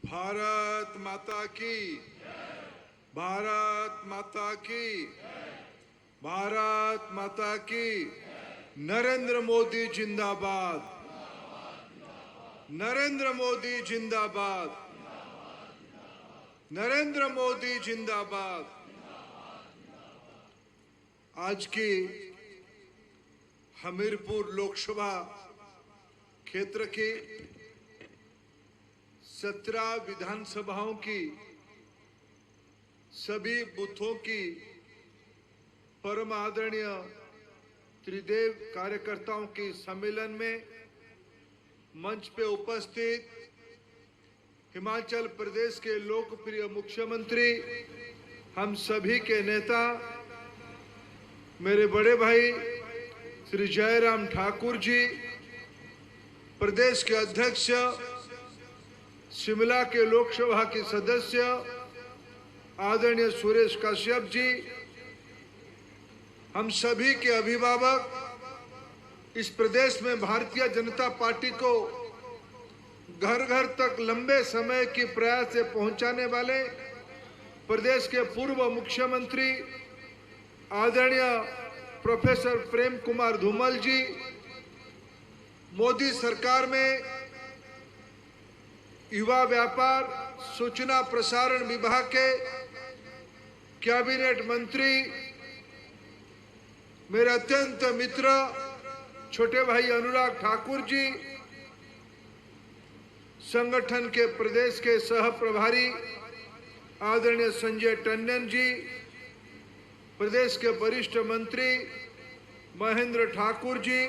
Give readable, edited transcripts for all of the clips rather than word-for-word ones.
भारत माता की, भारत माता की, भारत माता की। नरेंद्र मोदी जिंदाबाद, नरेंद्र मोदी जिंदाबाद, नरेंद्र मोदी जिंदाबाद। आज की हमीरपुर लोकसभा क्षेत्र की 17 विधानसभाओं की सभी बूथों की परम आदरणीय त्रिदेव कार्यकर्ताओं के सम्मेलन में मंच पे उपस्थित हिमाचल प्रदेश के लोकप्रिय मुख्यमंत्री, हम सभी के नेता, मेरे बड़े भाई श्री जयराम ठाकुर जी, प्रदेश के अध्यक्ष, शिमला के लोकसभा के सदस्य आदरणीय सुरेश कश्यप जी, हम सभी के अभिभावक, इस प्रदेश में भारतीय जनता पार्टी को घर घर तक लंबे समय की प्रयास से पहुंचाने वाले प्रदेश के पूर्व मुख्यमंत्री आदरणीय प्रोफेसर प्रेम कुमार धूमल जी, मोदी सरकार में युवा व्यापार सूचना प्रसारण विभाग के कैबिनेट मंत्री, मेरे अत्यंत मित्र छोटे भाई अनुराग ठाकुर जी, संगठन के प्रदेश के सह प्रभारी आदरणीय संजय टंडन जी, प्रदेश के वरिष्ठ मंत्री महेंद्र ठाकुर जी,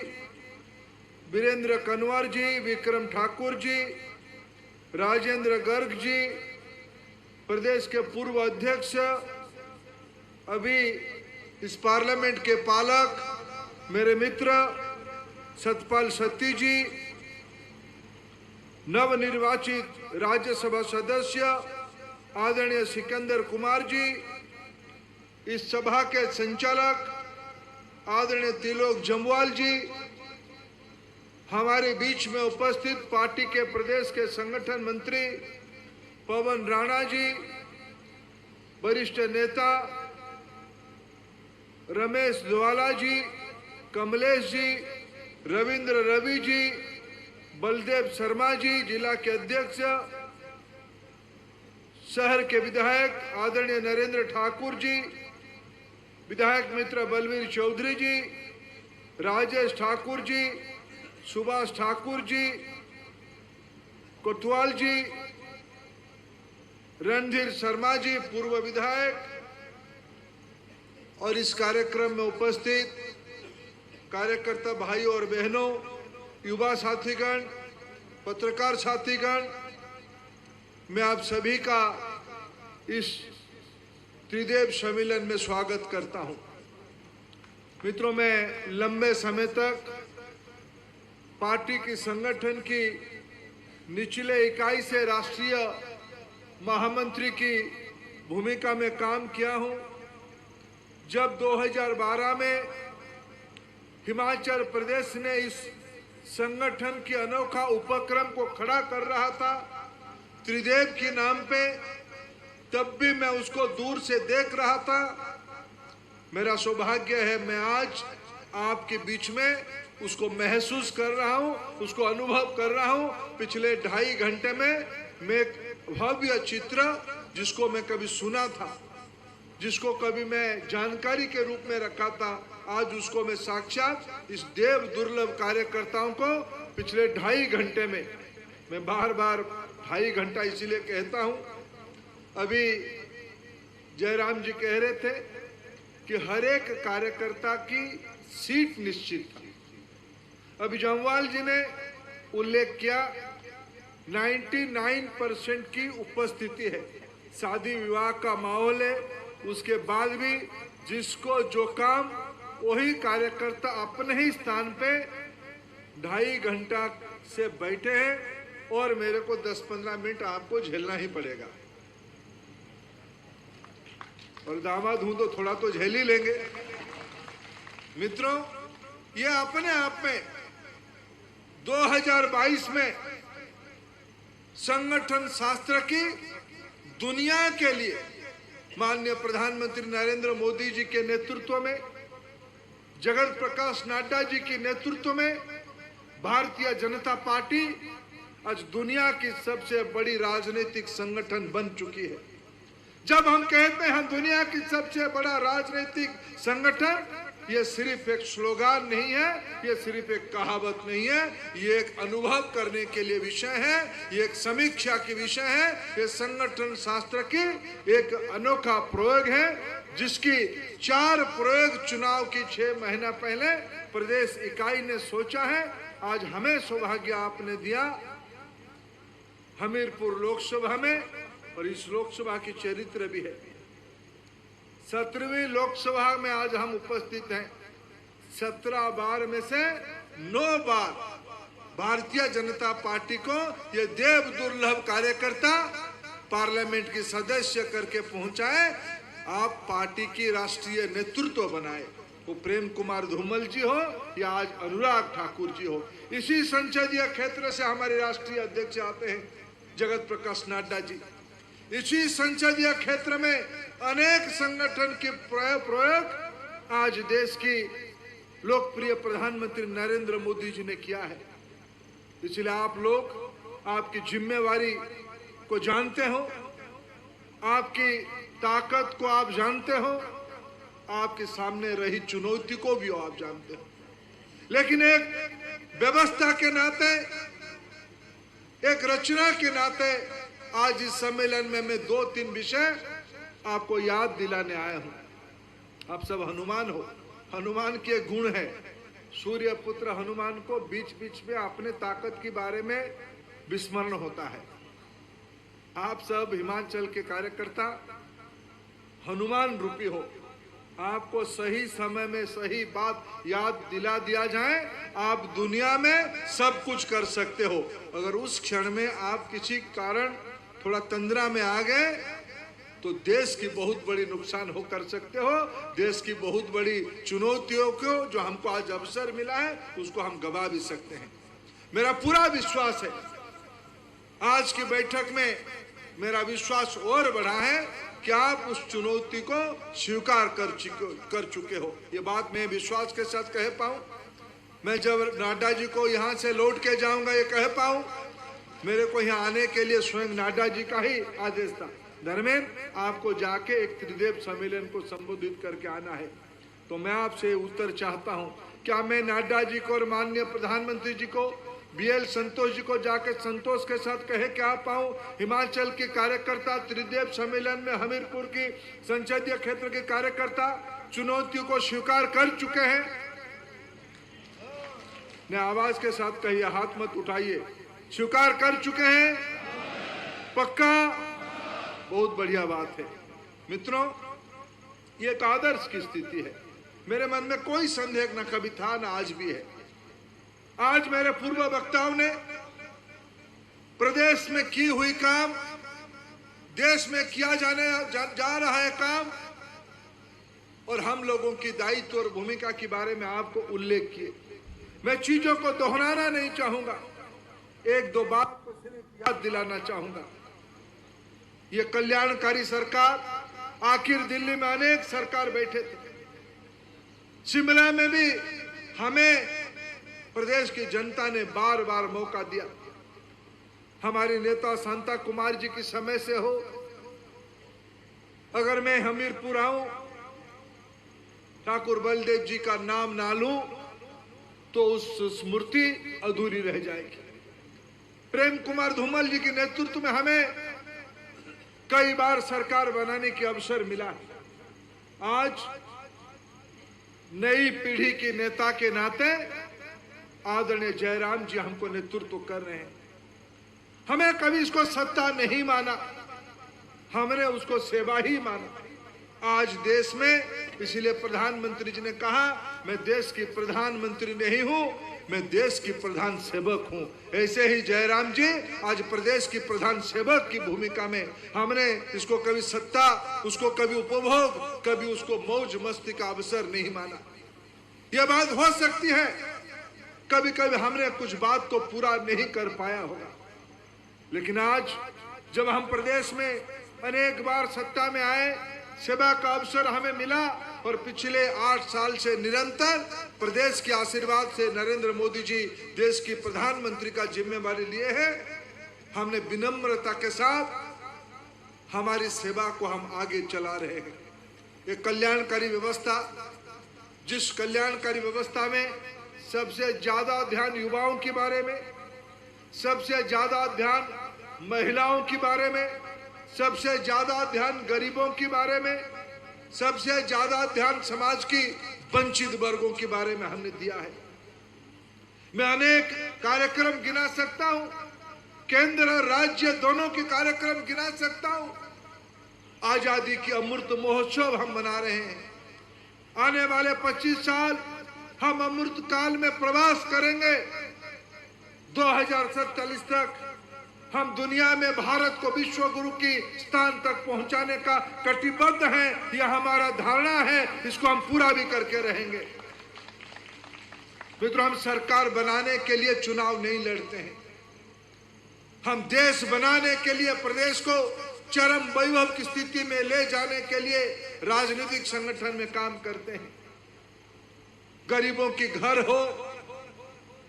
वीरेंद्र कनवर जी, विक्रम ठाकुर जी, राजेंद्र गर्ग जी, प्रदेश के पूर्व अध्यक्ष, अभी इस पार्लियामेंट के पालक मेरे मित्र सतपाल सत्ती जी, नवनिर्वाचित राज्यसभा सदस्य आदरणीय सिकंदर कुमार जी, इस सभा के संचालक आदरणीय तिलोक जम्वाल जी, हमारे बीच में उपस्थित पार्टी के प्रदेश के संगठन मंत्री पवन राणा जी, वरिष्ठ नेता रमेश ज्वाला जी, कमलेश जी, रविंद्र रवि जी, बलदेव शर्मा जी, जिला के अध्यक्ष, शहर के विधायक आदरणीय नरेंद्र ठाकुर जी, विधायक मित्र बलवीर चौधरी जी, राजेश ठाकुर जी, सुभाष ठाकुर जी, कोतवाल जी, रणधीर शर्मा जी, पूर्व विधायक, और इस कार्यक्रम में उपस्थित कार्यकर्ता भाइयों और बहनों, युवा साथीगण, पत्रकार साथीगण, मैं आप सभी का इस त्रिदेव सम्मेलन में स्वागत करता हूं। मित्रों, मैं लंबे समय तक पार्टी की संगठन की निचले इकाई से राष्ट्रीय महामंत्री की भूमिका में काम किया हूं। जब 2012 में हिमाचल प्रदेश ने इस संगठन की अनोखा उपक्रम को खड़ा कर रहा था त्रिदेव के नाम पे, तब भी मैं उसको दूर से देख रहा था। मेरा सौभाग्य है मैं आज आपके बीच में उसको महसूस कर रहा हूं, उसको अनुभव कर रहा हूं। पिछले 2.5 घंटे में मैं एक भव्य चित्र, जिसको मैं कभी सुना था, जिसको कभी मैं जानकारी के रूप में रखा था, आज उसको मैं साक्षात इस देव दुर्लभ कार्यकर्ताओं को पिछले 2.5 घंटे में, मैं बार बार 2.5 घंटा इसीलिए कहता हूं। अभी जयराम जी कह रहे थे कि हर एक कार्यकर्ता की सीट निश्चित थी। अभी जम्वाल जी ने उल्लेख किया 99% की उपस्थिति है, शादी विवाह का माहौल है, उसके बाद भी जिसको जो काम, वही कार्यकर्ता अपने ही स्थान पे 2.5 घंटा से बैठे हैं, और मेरे को 10-15 मिनट आपको झेलना ही पड़ेगा, और दामाद हूं तो थोड़ा तो झेल ही लेंगे। मित्रों, ये अपने आप में 2022 में संगठन शास्त्र की दुनिया के लिए माननीय प्रधानमंत्री नरेंद्र मोदी जी के नेतृत्व में, जगत प्रकाश नड्डा जी के नेतृत्व में भारतीय जनता पार्टी आज दुनिया की सबसे बड़ी राजनीतिक संगठन बन चुकी है। जब हम कहते हैं दुनिया की सबसे बड़ा राजनीतिक संगठन, ये सिर्फ एक स्लोगान नहीं है, ये सिर्फ एक कहावत नहीं है, ये एक अनुभव करने के लिए विषय है, ये एक समीक्षा की विषय है। ये संगठन शास्त्र की एक अनोखा प्रयोग है, जिसकी 4 प्रयोग चुनाव की 6 महीना पहले प्रदेश इकाई ने सोचा है। आज हमें सौभाग्य आपने दिया हमीरपुर लोकसभा में, और इस लोकसभा की चरित्र भी है। 17वीं लोकसभा में आज हम उपस्थित हैं। 17 बार में से 9 बार भारतीय जनता पार्टी को ये देव दुर्लभ कार्यकर्ता पार्लियामेंट की सदस्य करके पहुंचाए। आप पार्टी की राष्ट्रीय नेतृत्व बनाए, वो प्रेम कुमार धूमल जी हो या आज अनुराग ठाकुर जी हो। इसी संसदीय क्षेत्र से हमारे राष्ट्रीय अध्यक्ष आते हैं जगत प्रकाश नड्डा जी। इसी संसदीय क्षेत्र में अनेक संगठन के प्रयोग आज देश की लोकप्रिय प्रधानमंत्री नरेंद्र मोदी जी ने किया है। इसलिए आप लोग आपकी जिम्मेवारी को जानते हो, आपकी ताकत को आप जानते हो, आपके सामने रही चुनौती को भी आप जानते हो। लेकिन एक व्यवस्था के नाते, एक रचना के नाते आज इस सम्मेलन में मैं 2-3 विषय आपको याद दिलाने आया हूं। आप सब हनुमान हो, हनुमान के गुण है। सूर्य पुत्र हनुमान को बीच बीच में अपने ताकत के बारे में विस्मरण होता है। आप सब हिमाचल के कार्यकर्ता हनुमान रूपी हो। आपको सही समय में सही बात याद दिला दिया जाए, आप दुनिया में सब कुछ कर सकते हो। अगर उस क्षण में आप किसी कारण थोड़ा तंद्रा में आ गए तो देश की बहुत बड़ी नुकसान हो कर सकते हो। देश की बहुत बड़ी चुनौतियों को जो हमको आज अवसर मिला है उसको हम गवा भी सकते हैं। मेरा पूरा विश्वास है, आज की बैठक में मेरा विश्वास और बढ़ा है कि आप उस चुनौती को स्वीकार कर चुके हो। ये बात मैं विश्वास के साथ कह पाऊं। मैं जब नड्डा जी को यहाँ से लौट के जाऊंगा ये कह पाऊं। मेरे को यहाँ आने के लिए स्वयं नड्डा जी का ही आदेश था, धर्मेंद्र आपको जाके एक त्रिदेव सम्मेलन को संबोधित करके आना है। तो मैं आपसे उत्तर चाहता हूँ, क्या मैं नड्डा जी को और माननीय प्रधानमंत्री जी को, BL संतोष जी को जाके संतोष के साथ कहे क्या पाऊं, हिमाचल के कार्यकर्ता त्रिदेव सम्मेलन में हमीरपुर की संसदीय क्षेत्र के कार्यकर्ता चुनौतियों को स्वीकार कर चुके हैं? ने आवाज के साथ कहिए, हाथ मत उठाइए। स्वीकार कर चुके हैं? पक्का? बहुत बढ़िया बात है। मित्रों, ये एक आदर्श की स्थिति है। मेरे मन में कोई संदेह न कभी था न आज भी है। आज मेरे पूर्व वक्ताओं ने प्रदेश में की हुई काम, देश में किया जा रहा है काम, और हम लोगों की दायित्व और भूमिका के बारे में आपको उल्लेख किए। मैं चीजों को दोहराना नहीं चाहूंगा, 1-2 बात को सिर्फ याद दिलाना चाहूंगा। ये कल्याणकारी सरकार, आखिर दिल्ली में अनेक सरकार बैठे थे, शिमला में भी हमें प्रदेश की जनता ने बार बार मौका दिया। हमारे नेता शांता कुमार जी की समय से हो, अगर मैं हमीरपुर आऊं, ठाकुर बलदेव जी का नाम ना लूं तो उस स्मृति अधूरी रह जाएगी। प्रेम कुमार धूमल जी के नेतृत्व में हमें कई बार सरकार बनाने की अवसर मिला है। आज नई पीढ़ी के नेता के नाते आदरणीय जयराम जी हमको नेतृत्व कर रहे हैं। हमें कभी इसको सत्ता नहीं माना, हमने उसको सेवा ही माना। आज देश में, इसलिए प्रधानमंत्री जी ने कहा मैं देश की प्रधानमंत्री नहीं हूं, मैं देश की प्रधान सेवक हूं। ऐसे ही जयराम जी आज प्रदेश की प्रधान सेवक की भूमिका में, हमने इसको कभी सत्ता, उसको कभी उपभोग, कभी उसको मौज मस्ती का अवसर नहीं माना। यह बात हो सकती है कभी कभी हमने कुछ बात को पूरा नहीं कर पाया होगा, लेकिन आज जब हम प्रदेश में अनेक बार सत्ता में आए, सेवा का अवसर हमें मिला और पिछले 8 साल से निरंतर प्रदेश के आशीर्वाद से नरेंद्र मोदी जी देश की प्रधानमंत्री का जिम्मेवारी लिए हैं। हमने विनम्रता के साथ हमारी सेवा को हम आगे चला रहे हैं। एक कल्याणकारी व्यवस्था, जिस कल्याणकारी व्यवस्था में सबसे ज्यादा ध्यान युवाओं के बारे में, सबसे ज्यादा ध्यान महिलाओं के बारे में, सबसे ज्यादा ध्यान गरीबों के बारे में, सबसे ज्यादा ध्यान समाज की वंचित वर्गों के बारे में हमने दिया है। मैं अनेक कार्यक्रम गिना सकता हूं, केंद्र और राज्य दोनों के कार्यक्रम गिना सकता हूं। आजादी की अमृत महोत्सव हम मना रहे हैं। आने वाले 25 साल हम अमृत काल में प्रवास करेंगे। 2047 तक हम दुनिया में भारत को विश्व गुरु की स्थान तक पहुंचाने का कटिबद्ध हैं। यह हमारा धारणा है, इसको हम पूरा भी करके रहेंगे। मित्रों, हम सरकार बनाने के लिए चुनाव नहीं लड़ते हैं। हम देश बनाने के लिए, प्रदेश को चरम वैभव की स्थिति में ले जाने के लिए राजनीतिक संगठन में काम करते हैं। गरीबों की घर हो,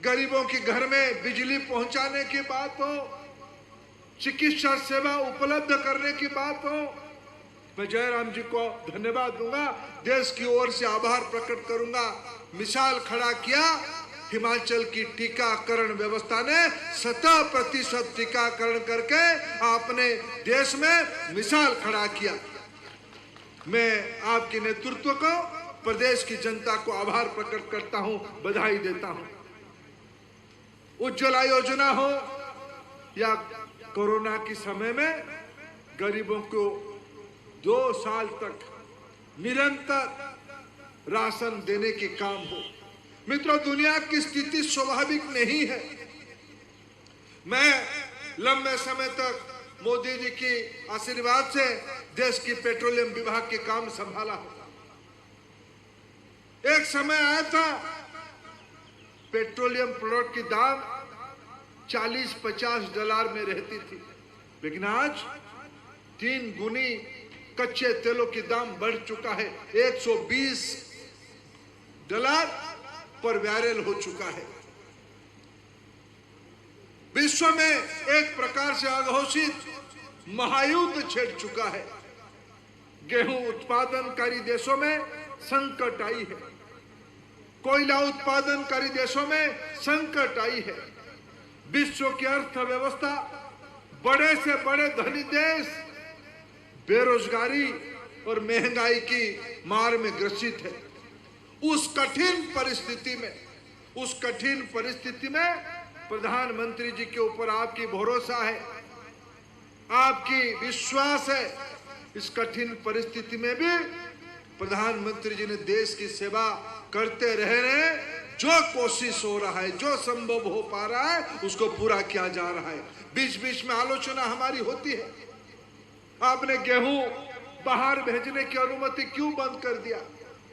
गरीबों के घर में बिजली पहुंचाने की बात हो, चिकित्सा सेवा उपलब्ध करने की बात हो, मैं जयराम जी को धन्यवाद दूंगा, देश की ओर से आभार प्रकट करूंगा। मिसाल खड़ा किया हिमाचल की टीकाकरण व्यवस्था ने 100% टीकाकरण करके अपने देश में मिसाल खड़ा किया। मैं आपके नेतृत्व को, प्रदेश की जनता को आभार प्रकट करता हूं, बधाई देता हूं। उज्ज्वला योजना हो या कोरोना के समय में गरीबों को 2 साल तक निरंतर राशन देने के काम हो। मित्रों, दुनिया की स्थिति स्वाभाविक नहीं है। मैं लंबे समय तक मोदी जी की आशीर्वाद से देश की पेट्रोलियम विभाग के काम संभाला। एक समय आया था पेट्रोलियम प्रोडक्ट की दाम $40-50 में रहती थी, लेकिन आज 3 गुनी कच्चे तेलों की दाम बढ़ चुका है। $120 पर बैरल हो चुका है। विश्व में एक प्रकार से अघोषित महायुद्ध छिड़ चुका है। गेहूं उत्पादनकारी देशों में संकट आई है, कोयला उत्पादनकारी देशों में संकट आई है। विश्व की अर्थव्यवस्था, बड़े से बड़े धनी देश बेरोजगारी और महंगाई की मार में ग्रसित है। उस कठिन परिस्थिति में प्रधानमंत्री जी के ऊपर आपकी भरोसा है, आपकी विश्वास है। इस कठिन परिस्थिति में भी प्रधानमंत्री जी ने देश की सेवा करते रह रहे हैं। जो कोशिश हो रहा है, जो संभव हो पा रहा है, उसको पूरा किया जा रहा है। बीच बीच में आलोचना हमारी होती है, आपने गेहूं बाहर भेजने की अनुमति क्यों बंद कर दिया?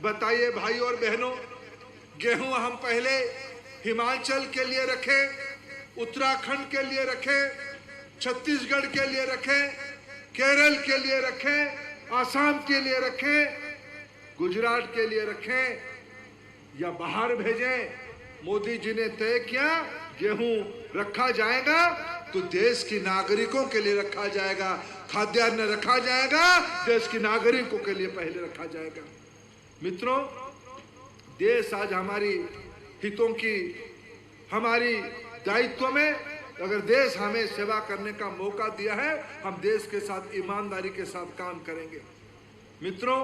बताइए भाई और बहनों, गेहूं हम पहले हिमाचल के लिए रखे, उत्तराखंड के लिए रखे, छत्तीसगढ़ के लिए रखे, केरल के लिए रखे, आसाम के लिए रखे, गुजरात के लिए रखे या बाहर भेजें। मोदी जी ने तय किया गेहूं रखा जाएगा तो देश के नागरिकों के लिए रखा जाएगा, खाद्यान्न रखा जाएगा, देश के नागरिकों के लिए पहले रखा जाएगा। मित्रों, देश आज हमारी हितों की, हमारी दायित्व में, अगर देश हमें सेवा करने का मौका दिया है, हम देश के साथ ईमानदारी के साथ काम करेंगे। मित्रों,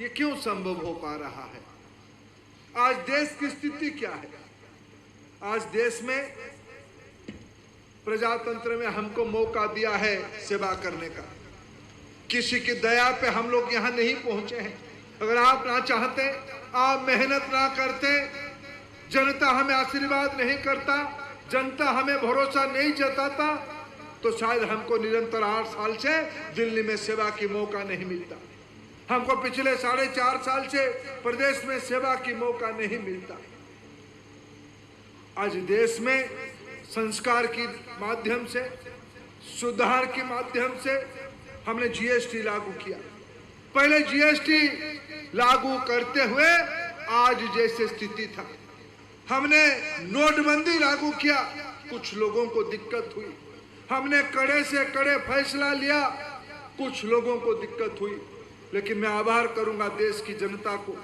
ये क्यों संभव हो पा रहा है? आज देश की स्थिति क्या है? आज देश में प्रजातंत्र में हमको मौका दिया है सेवा करने का। किसी की दया पे हम लोग यहाँ नहीं पहुंचे हैं। अगर आप ना चाहते, आप मेहनत ना करते, जनता हमें आशीर्वाद नहीं करता, जनता हमें भरोसा नहीं जताता, तो शायद हमको निरंतर 8 साल से दिल्ली में सेवा की मौका नहीं मिलता। हमको पिछले 4.5 साल से प्रदेश में सेवा की मौका नहीं मिलता। आज देश में संस्कार के माध्यम से, सुधार के माध्यम से हमने जीएसटी लागू किया। पहले जीएसटी लागू करते हुए आज जैसे स्थिति था, हमने नोटबंदी लागू किया, कुछ लोगों को दिक्कत हुई। हमने कड़े से कड़े फैसला लिया, कुछ लोगों को दिक्कत हुई। लेकिन मैं आभार करूंगा देश की जनता को,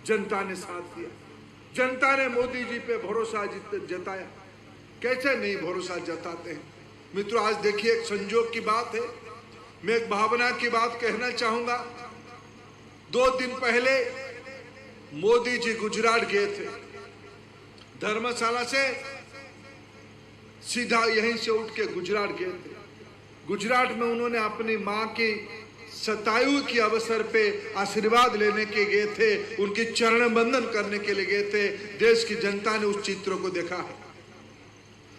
जनता ने साथ दिया। जनता ने मोदी जी पे भरोसा जताया। कैसे नहीं भरोसा जताते हैं मित्रों। आज देखिए, एक संजोग की बात है, मैं एक भावना की बात कहना चाहूंगा। 2 दिन पहले मोदी जी गुजरात गए थे। धर्मशाला से सीधा यहीं से उठ के गुजरात गए थे। गुजरात में उन्होंने अपनी मां की शतायु के अवसर पे आशीर्वाद लेने के गए थे, उनकी चरण बंदन करने के लिए गए थे। देश की जनता ने उस चित्र को देखा है।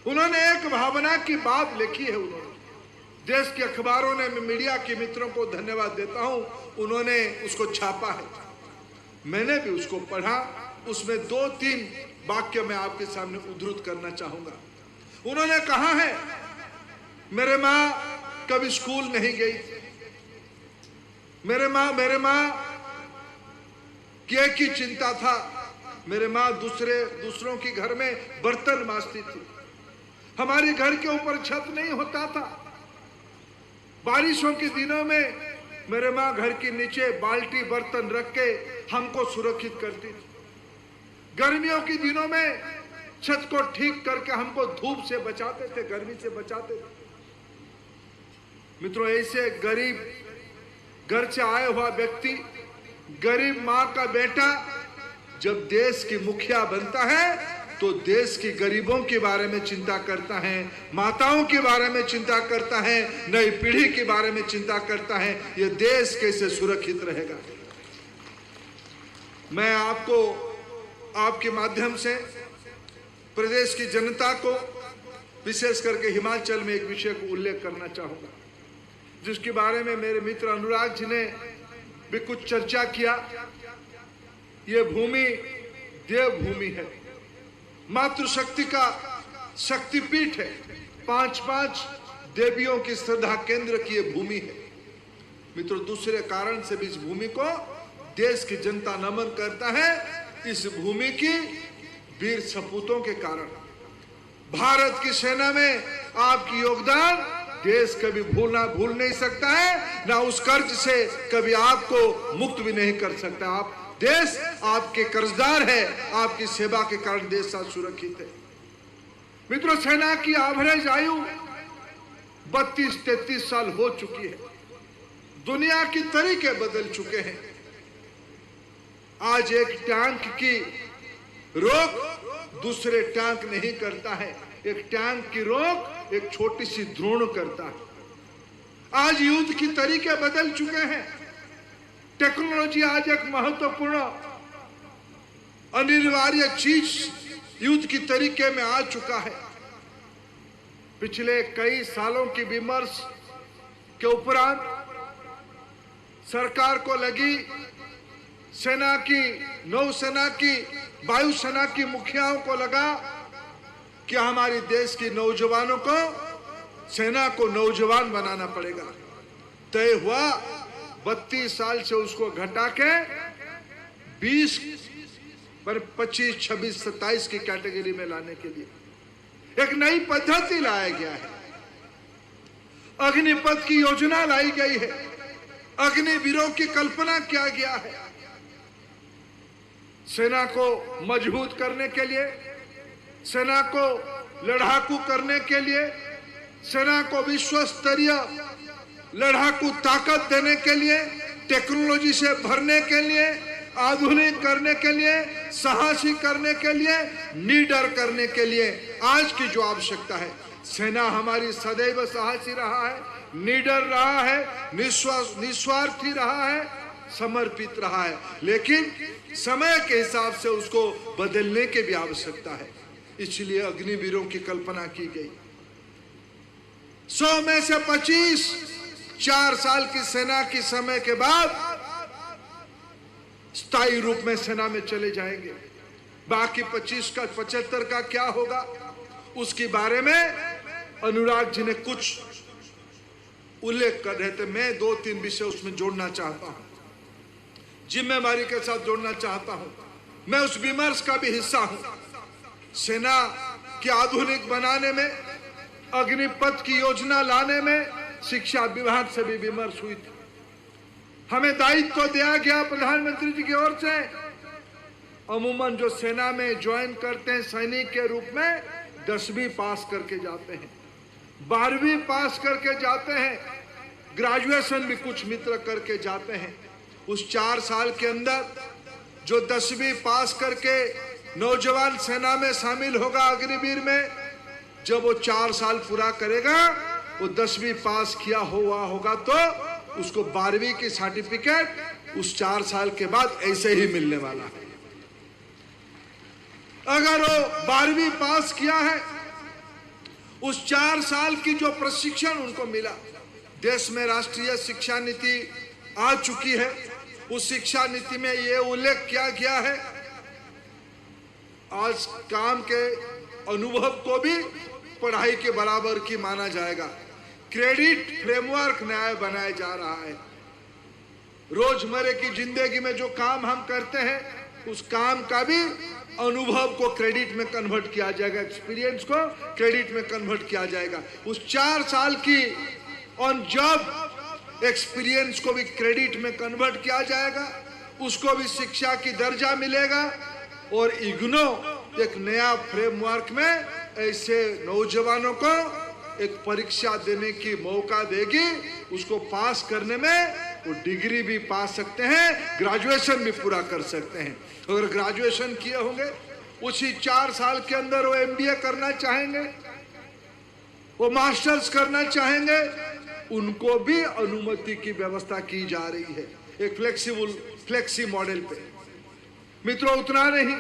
उन्होंने एक भावना की बात लिखी है। उन्होंने देश के अखबारों ने, मैं मीडिया के मित्रों को धन्यवाद देता हूं, उन्होंने उसको छापा है। मैंने भी उसको पढ़ा। उसमें 2-3 वाक्य मैं आपके सामने उद्धृत करना चाहूंगा। उन्होंने कहा है, मेरे मां कभी स्कूल नहीं गई। मेरे मां की एक ही चिंता था, मेरे मां दूसरों के घर में बर्तन मांजती थी। हमारे घर के ऊपर छत नहीं होता था। बारिशों के दिनों में मेरे मां घर के नीचे बाल्टी बर्तन रख के हमको सुरक्षित करती थी। गर्मियों के दिनों में छत को ठीक करके हमको धूप से बचाते थे, गर्मी से बचाते थे। मित्रों, ऐसे गरीब घर से आया हुआ व्यक्ति, गरीब मां का बेटा जब देश की मुखिया बनता है तो देश की गरीबों के बारे में चिंता करता है, माताओं के बारे में चिंता करता है, नई पीढ़ी के बारे में चिंता करता है, ये देश कैसे सुरक्षित रहेगा। मैं आपको, आपके माध्यम से प्रदेश की जनता को, विशेष करके हिमाचल में एक विषय को उल्लेख करना चाहूंगा, जिसके बारे में मेरे मित्र अनुराग जी ने भी कुछ चर्चा किया। ये भूमि देवभूमि है, मातृशक्ति का शक्तिपीठ है, 5-5 देवियों की श्रद्धा केंद्र की ये भूमि है। मित्रों, दूसरे कारण से भी इस भूमि को देश की जनता नमन करता है। इस भूमि की वीर सपूतों के कारण, भारत की सेना में आपकी योगदान देश कभी भूल नहीं सकता है, ना उस कर्ज से कभी आपको मुक्त भी नहीं कर सकता। आप, देश आपके कर्जदार है, आपकी सेवा के कारण देश आज सुरक्षित है। मित्रों, सेना की एवरेज आयु 32-33 साल हो चुकी है। दुनिया के तरीके बदल चुके हैं। आज एक टैंक की रोक दूसरे टैंक नहीं करता है, एक टैंक की रोक एक छोटी सी द्रोण करता है। आज युद्ध की तरीके बदल चुके हैं। टेक्नोलॉजी आज एक महत्वपूर्ण अनिवार्य चीज युद्ध की तरीके में आ चुका है। पिछले कई सालों की विमर्श के उपरांत सरकार को लगी, सेना की, नौसेना की, वायुसेना की मुखियाओं को लगा कि हमारे देश के नौजवानों को, सेना को नौजवान बनाना पड़ेगा। तय हुआ 32 साल से उसको घटा के 20 पर 25, 26, 27 की कैटेगरी में लाने के लिए एक नई पद्धति लाया गया है। अग्निपथ की योजना लाई गई है, अग्निवीरों की कल्पना किया गया है। सेना को मजबूत करने के लिए, सेना को लड़ाकू करने के लिए, सेना को विश्व स्तरीय लड़ाकू ताकत देने के लिए, टेक्नोलॉजी से भरने के लिए, आधुनिक करने के लिए, साहसी करने के लिए, निडर करने के लिए आज की जो आवश्यकता है, सेना हमारी सदैव साहसी रहा है, निडर रहा है, निस्वार्थी रहा है, समर्पित रहा है। लेकिन समय के हिसाब से उसको बदलने की भी आवश्यकता है। इसलिए अग्निवीरों की कल्पना की गई। 100 में से 25 4 साल की सेना की समय के बाद स्थायी रूप में सेना में चले जाएंगे। बाकी 25 का 75 का क्या होगा? उसके बारे में अनुराग जी ने कुछ उल्लेख कर रहे थे। मैं 2-3 विषय उसमें जोड़ना चाहता हूं, जिम्मेवारी के साथ जोड़ना चाहता हूं। मैं उस विमर्श का भी हिस्सा हूं। सेना की आधुनिक बनाने में, अग्निपथ की योजना लाने में शिक्षा विभाग से भी विमर्श हुई थी। हमें दायित्व दिया गया प्रधानमंत्री जी की ओर से, अमूमन जो सेना में ज्वाइन करते हैं सैनिक के रूप में 10वीं पास करके जाते हैं, 12वीं पास करके जाते हैं, ग्रेजुएशन भी कुछ मित्र करके जाते हैं। उस 4 साल के अंदर जो 10वीं पास करके नौजवान सेना में शामिल होगा अग्निवीर में, जब वो 4 साल पूरा करेगा, वो 10वीं पास किया हुआ होगा तो उसको 12वीं की सर्टिफिकेट उस 4 साल के बाद ऐसे ही मिलने वाला है। अगर वो 12वीं पास किया है, उस 4 साल की जो प्रशिक्षण उनको मिला, देश में राष्ट्रीय शिक्षा नीति आ चुकी है। उस शिक्षा नीति में ये उल्लेख किया गया है, आज काम के अनुभव को भी पढ़ाई के बराबर की माना जाएगा। क्रेडिट फ्रेमवर्क नया बनाया जा रहा है। रोजमर्रा की जिंदगी में जो काम हम करते हैं, उस काम का भी अनुभव को क्रेडिट में कन्वर्ट किया जाएगा, एक्सपीरियंस को क्रेडिट में कन्वर्ट किया जाएगा। उस 4 साल की ऑन जॉब एक्सपीरियंस को भी क्रेडिट में कन्वर्ट किया जाएगा, उसको भी शिक्षा की दर्जा मिलेगा। और इग्नो एक नया फ्रेमवर्क में ऐसे नौजवानों को एक परीक्षा देने की मौका देगी, उसको पास करने में वो डिग्री भी पा सकते हैं, ग्रेजुएशन भी पूरा कर सकते हैं। अगर ग्रेजुएशन किए होंगे, उसी 4 साल के अंदर वो MBA करना चाहेंगे, वो मास्टर्स करना चाहेंगे, उनको भी अनुमति की व्यवस्था की जा रही है एक फ्लेक्सी मॉडल पे। मित्रों, उतना नहीं,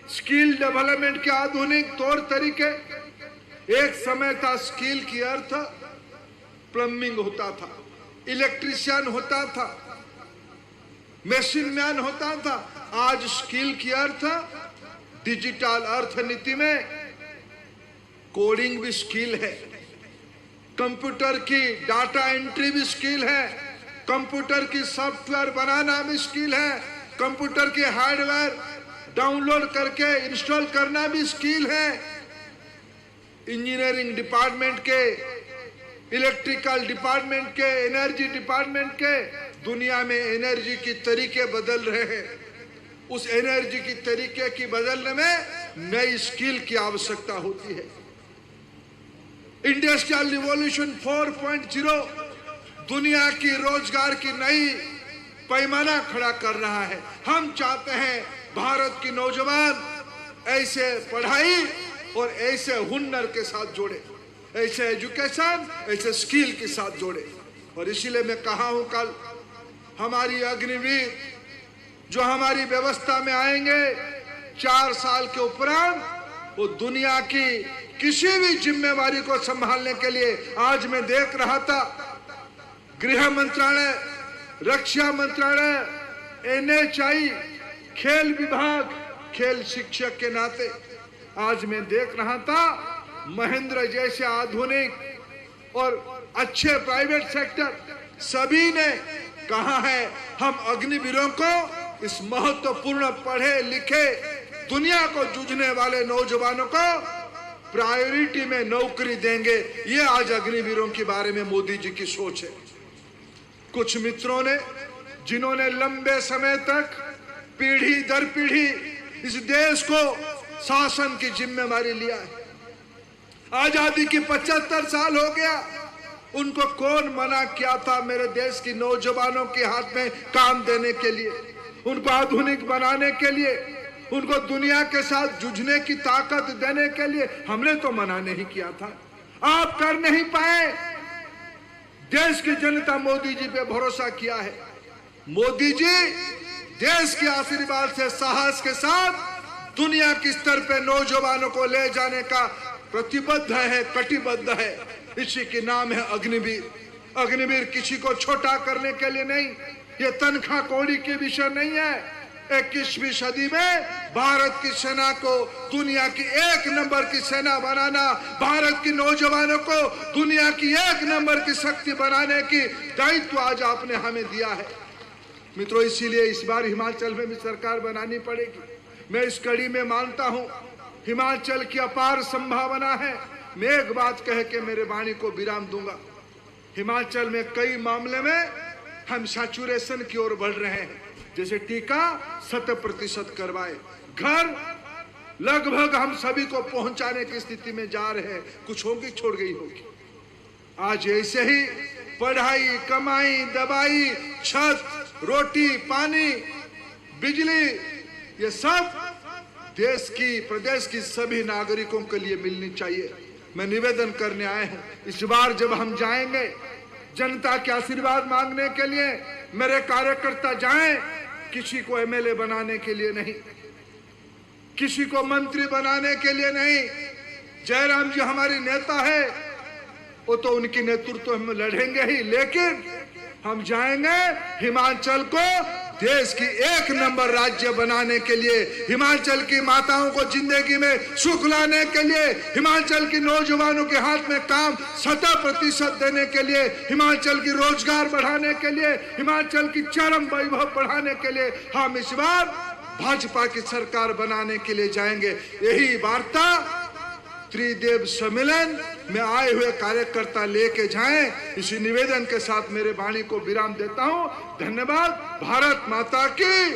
स्किल डेवलपमेंट के आधुनिक तौर तरीके। एक समय था स्किल की अर्थ प्लम्बिंग होता था, इलेक्ट्रिशियन होता था, मशीन मैन होता था। आज स्किल की अर्थ डिजिटल अर्थनीति में कोडिंग भी स्किल है, कंप्यूटर की डाटा एंट्री भी स्किल है, कंप्यूटर की सॉफ्टवेयर बनाना भी स्किल है, कंप्यूटर के हार्डवेयर डाउनलोड करके इंस्टॉल करना भी स्किल है। इंजीनियरिंग डिपार्टमेंट के, इलेक्ट्रिकल डिपार्टमेंट के, एनर्जी डिपार्टमेंट के, दुनिया में एनर्जी की तरीके बदल रहे हैं। उस एनर्जी की तरीके की बदलने में नई स्किल की आवश्यकता होती है। इंडस्ट्रियल रिवॉल्यूशन 4.0 दुनिया की रोजगार की नई पैमाना खड़ा कर रहा है। हम चाहते हैं भारत की नौजवान ऐसे पढ़ाई और ऐसे हुनर के साथ जोड़े, ऐसे एजुकेशन, ऐसे स्किल के साथ जोड़े। और इसीलिए मैं कहा हूं, कल हमारी अग्निवीर जो हमारी व्यवस्था में आएंगे 4 साल के उपरांत, वो दुनिया की किसी भी जिम्मेवारी को संभालने के लिए, आज मैं देख रहा था गृह मंत्रालय, रक्षा मंत्रालय, NHI, खेल विभाग, खेल शिक्षक के नाते आज मैं देख रहा था महेंद्र जैसे आधुनिक और अच्छे प्राइवेट सेक्टर सभी ने कहा है हम अग्निवीरों को, इस महत्वपूर्ण पढ़े लिखे दुनिया को जूझने वाले नौजवानों को प्रायोरिटी में नौकरी देंगे। ये आज अग्निवीरों के बारे में मोदी जी की सोच है। कुछ मित्रों ने, जिन्होंने लंबे समय तक पीढ़ी दर पीढ़ी इस देश को शासन की जिम्मेवारी लिया है, आजादी की 75 साल हो गया, उनको कौन मना किया था मेरे देश की नौजवानों के हाथ में काम देने के लिए, उनको आधुनिक बनाने के लिए, उनको दुनिया के साथ जूझने की ताकत देने के लिए? हमने तो मना नहीं किया था। आप कर नहीं पाए। देश की जनता मोदी जी पे भरोसा किया है। मोदी जी देश के आशीर्वाद से साहस के साथ दुनिया के स्तर पे नौजवानों को ले जाने का प्रतिबद्ध है, कटिबद्ध है। इसी के नाम है अग्निवीर। अग्निवीर किसी को छोटा करने के लिए नहीं, ये तनख्वाह कौड़ी के विषय नहीं है। 21वीं सदी में भारत की सेना को दुनिया की 1 नंबर की सेना बनाना, भारत की नौजवानों को दुनिया की 1 नंबर की शक्ति बनाने की दायित्व आज आपने हमें दिया है। मित्रों, इसीलिए इस बार हिमाचल में भी सरकार बनानी पड़ेगी। मैं इस कड़ी में मानता हूं हिमाचल की अपार संभावना है। मैं एक बात कह के मेरे वाणी को विराम दूंगा। हिमाचल में कई मामले में हम सैचुरेशन की ओर बढ़ रहे हैं। जैसे टीका 100% करवाए, घर लगभग हम सभी को पहुंचाने की स्थिति में जा रहे हैं। कुछ होगी छोड़ गई होगी। आज ऐसे ही पढ़ाई, कमाई, दवाई, छत, रोटी, पानी, बिजली, ये सब देश की, प्रदेश की सभी नागरिकों के लिए मिलनी चाहिए। मैं निवेदन करने आए हैं, इस बार जब हम जाएंगे जनता के आशीर्वाद मांगने के लिए, मेरे कार्यकर्ता जाएं, किसी को एमएलए बनाने के लिए नहीं, किसी को मंत्री बनाने के लिए नहीं। जयराम जी हमारी नेता है, वो तो उनकी नेतृत्व में लड़ेंगे ही, लेकिन हम जाएंगे हिमाचल को देश की 1 नंबर राज्य बनाने के लिए, हिमाचल की माताओं को जिंदगी में सुख लाने के लिए, हिमाचल की नौजवानों के हाथ में काम 100% देने के लिए, हिमाचल की रोजगार बढ़ाने के लिए, हिमाचल की चरम वैभव बढ़ाने के लिए हम इस बार भाजपा की सरकार बनाने के लिए जाएंगे। यही वार्ता त्रिदेव सम्मेलन में आए हुए कार्यकर्ता लेके जाएं। इसी निवेदन के साथ मेरे वाणी को विराम देता हूं। धन्यवाद। भारत माता की